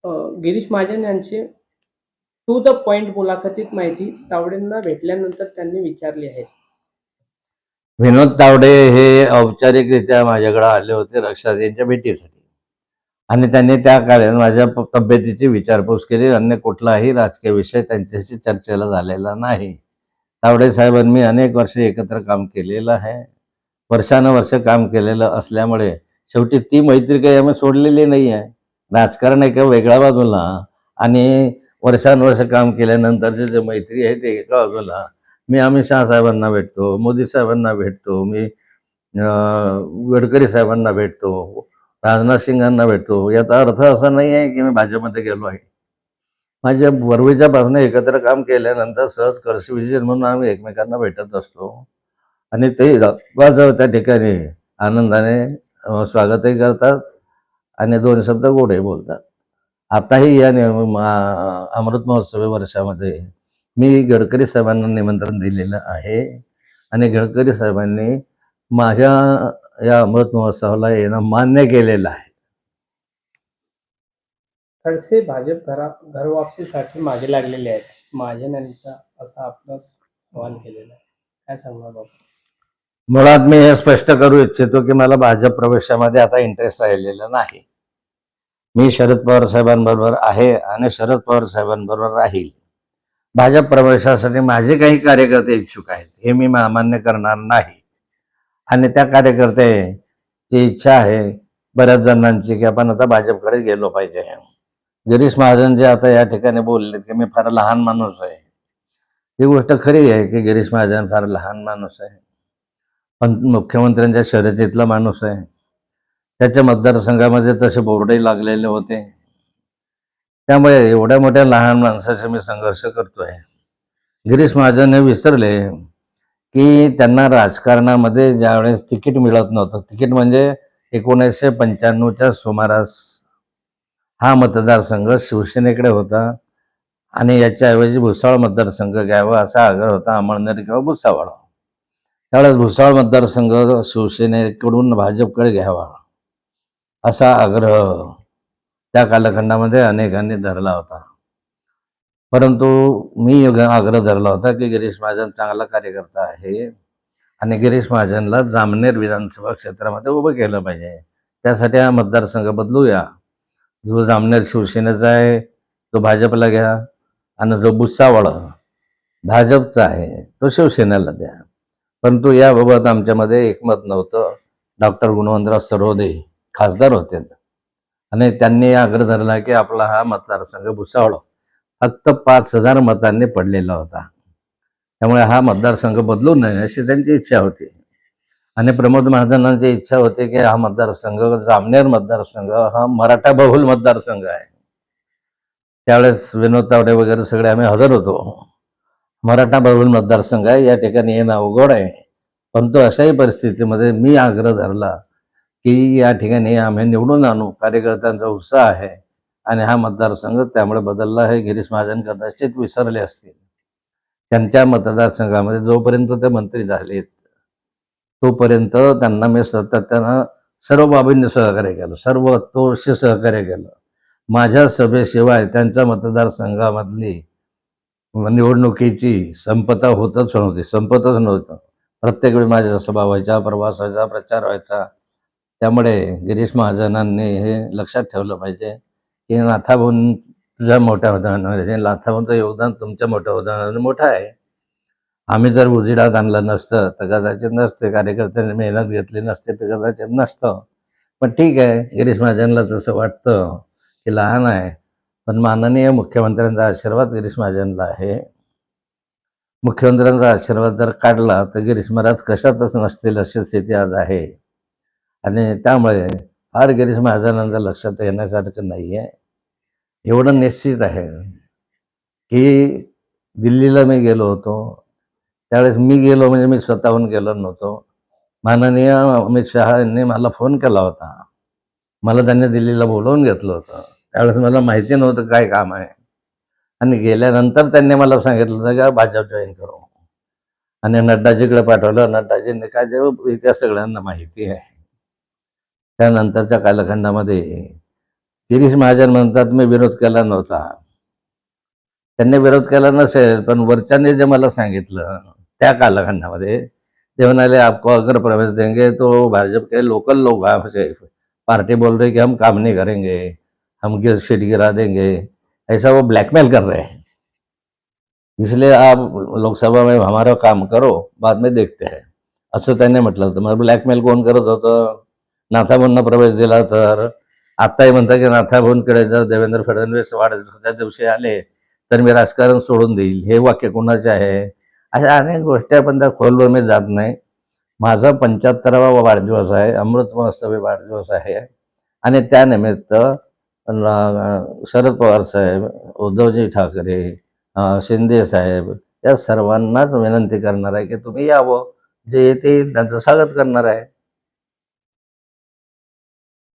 अ, गिरीश महाजन यांची to the point मुलाखतीत माहिती तावडेंना भेटल्यानंतर त्यांनी विचारली आहे. विनोद तावडे हे औपचारिकरित्या माझ्याकडे आले होते रक्षात यांच्या भेटीसाठी आणि त्यांनी त्या काळात माझ्या तब्येतीची विचारपूस केली. अन्य कुठलाही राजकीय विषय त्यांच्याशी चर्चेला झालेला नाही. तावडे साहेबांनी मी अनेक वर्ष एकत्र काम केलेलं आहे. वर्षानुवर्ष काम केलेलं असल्यामुळे शेवटी ती मैत्री काही आम्ही सोडलेली नाही आहे. राजकारण एका वेगळ्या बाजूला आणि वर्षानुवर्ष काम केल्यानंतरची जी मैत्री आहे ते एका बाजूला. मी अमित शहा साहेबांना भेटतो, मोदी साहेबांना भेटतो, मी गडकरी साहेबांना भेटतो, राजनाथ सिंगांना भेटतो. याचा अर्थ असा नाही आहे की मी भाजपमध्ये गेलो आहे. माझ्या पूर्वीच्यापासून एकत्र काम केल्यानंतर सहज करसविजिट म्हणून आम्ही एकमेकांना भेटत असतो आणि ते वाजव त्या ठिकाणी आनंदाने स्वागतही करतात आणि दोन शब्द गोडे बोलतात. आताही या अमृत महोत्सवी वर्षामध्ये मी गडकरी साहेबांना निमंत्रण दिलेलं आहे आणि गडकरी साहेबांनी माझ्या या अमृत महोत्सवाला येणं मान्य केलेलं आहे. खडसे भाजप घरवापसीसाठी मागे लागलेले आहेत. महाजन यांचा असा आपला सवाल केलेला आहे. काय सांगणार बाबा? मुळात मी हे स्पष्ट करू इच्छितो की मला भाजप प्रवेशामध्ये आता इंटरेस्ट राहिलेला नाही. मी शरद पवार साहेबांबरोबर आहे आणि शरद पवार साहेबांबरोबर राहील. भाजप प्रवेशासाठी माझे काही कार्यकर्ते इच्छुक आहेत हे मी मान्य करणार नाही आणि त्या कार्यकर्त्याची इच्छा आहे बऱ्याच जणांची की आपण आता भाजपकडे गेलो पाहिजे. गिरीश महाजन जे आता या ठिकाणी बोलले की मी फार लहान माणूस आहे, ही गोष्ट खरी आहे की गिरीश महाजन फार लहान माणूस आहे, पण मुख्यमंत्र्यांच्या शर्यतीतला माणूस आहे. त्याच्या मतदारसंघामध्ये तसे बोर्डही लागलेले होते. त्यामुळे एवढ्या मोठ्या लहान माणसाशी मी संघर्ष करतोय. गिरीश महाजन हे विसरले की त्यांना राजकारणामध्ये ज्यावेळेस तिकीट मिळत नव्हतं, तिकीट म्हणजे 1995च्या सुमारास हा मतदारसंघ शिवसेनेकडे होता आणि याच्याऐवजी भुसावळ मतदारसंघ घ्यावा असा आग्रह होता अमळनेर किंवा भुसावळ. त्यावेळेस भुसावळ मतदारसंघ शिवसेनेकडून भाजपकडे घ्यावा असा आग्रह त्या कालखंडामध्ये अनेकांनी धरला होता. परंतु मी आग्रह धरला होता की गिरीश महाजन चांगला कार्यकर्ता आहे आणि गिरीश महाजनला जामनेर विधानसभा क्षेत्रामध्ये उभं केलं पाहिजे. त्यासाठी हा मतदारसंघ बदलूया. जो जामनेर शिवसेनेचा आहे तो भाजपला घ्या आणि जो भुसावळ भाजपचा आहे तो शिवसेनेला द्या. परंतु याबाबत आमच्यामध्ये एकमत नव्हतं. डॉक्टर गुणवंतराव सरोदे खासदार होते आणि त्यांनी आग्रह धरला की आपला हा मतदारसंघ भुसावळ फक्त 5,000 मतांनी पडलेला होता, त्यामुळे हा मतदारसंघ बदलू नये अशी त्यांची इच्छा होती. आणि प्रमोद महाजनांची इच्छा होती की हा मतदारसंघ जामनेर मतदारसंघ हा मराठा बहुल मतदारसंघ आहे. त्यावेळेस विनोद तावडे वगैरे सगळे आम्ही हजर होतो. मराठा बहुल मतदारसंघ आहे, या ठिकाणी येणं अवघड आहे. परंतु अशाही परिस्थितीमध्ये मी आग्रह धरला की या ठिकाणी आम्ही निवडून आणू, कार्यकर्त्यांचा उत्साह आहे आणि हा मतदारसंघ त्यामुळे बदलला आहे. गिरीश महाजन कदाचित विसरले असतील. त्यांच्या मतदारसंघामध्ये जोपर्यंत ते मंत्री झालेत तोपर्यंत त्यांना मी सातत्यानं सर्व बाबींनी सहकार्य केलं, सर्वतोशी सहकार्य केलं. माझ्या सभेशिवाय त्यांच्या मतदारसंघामधली निवडणुकीची संपतच नव्हतं. प्रत्येक वेळी माझ्या सभा व्हायच्या, प्रवास व्हायचा, प्रचार व्हायचा. त्यामुळे गिरीश महाजनांनी हे लक्षात ठेवलं पाहिजे की नाथाभाऊन तुझ्या मोठ्या उदाहरणाने नाथाभाऊंचं योगदान तुमच्या मोठ्या उदाहरणाने मोठं आहे. आम्ही जर उजेडात आणलं नसतं तर कदाचित नसते, कार्यकर्त्यांनी मेहनत घेतली नसते तर कदाचित नसतं. पण ठीक आहे, गिरीश महाजनला तसं वाटतं की लहान आहे, पण माननीय मुख्यमंत्र्यांचा आशीर्वाद गिरीश महाजनला आहे. मुख्यमंत्र्यांचा आशीर्वाद जर काढला तर गिरीश महाराज कशातच नसतील अशी स्थिती आज आहे आणि त्यामुळे फार गिरीश महाजनांचं लक्षात येण्यासारखं नाही आहे. एवढं निश्चित आहे की दिल्लीला मी गेलो होतो, त्यावेळेस मी गेलो म्हणजे मी स्वतःहून गेलो नव्हतो. माननीय अमित शहा यांनी मला फोन केला होता. मला त्यांनी दिल्लीला बोलवून घेतलं होतं. त्यावेळेस मला माहिती नव्हतं काय काम आहे आणि गेल्यानंतर त्यांनी मला सांगितलं होतं की भाजप जॉईन करू आणि नड्डाजीकडे पाठवलं. नड्डाजींनी काय इतिहास सगळ्यांना माहिती आहे. त्यानंतरच्या कालखंडामध्ये शिरीष महाजन म्हणतात मी विरोध केला नव्हता. त्यांनी विरोध केला नसेल, पण वरच्यांनी जे मला सांगितलं त्या कालखंडामध्ये, ते म्हणाले आपको अगर प्रवेश देंगे तो भाजपा के लोकल लोग आपसे पार्टी बोल रही कि हम काम नहीं करेंगे, हम सीट गिरा देंगे, ऐसा वो ब्लैकमेल कर रहे हैं, इसलिए आप लोकसभा में हमारा काम करो, बाद में देखते हैं, असं त्यांनी म्हटलं होतं. मग ब्लॅकमेल कोण करत होतं? नाथाभाऊंना प्रवेश दिला तर. आत्ताही म्हणता की नाथाभाऊंकडे जर देवेंद्र फडणवीस वाढदिवसाच्या दिवशी आले तर मी राजकारण सोडून देईल, हे वाक्य कोणाचे आहे? अशा अनेक गोष्टी आपण त्या खोलवर मी जात नाही. माझा 75वा वाढदिवस आहे, अमृत महोत्सवी वाढदिवस आहे, आणि त्यानिमित्त शरद पवार साहेब, उद्धवजी ठाकरे, शिंदे साहेब या सर्वांनाच विनंती करणार आहे की तुम्ही यावं, जे येतील त्यांचं स्वागत करणार आहे.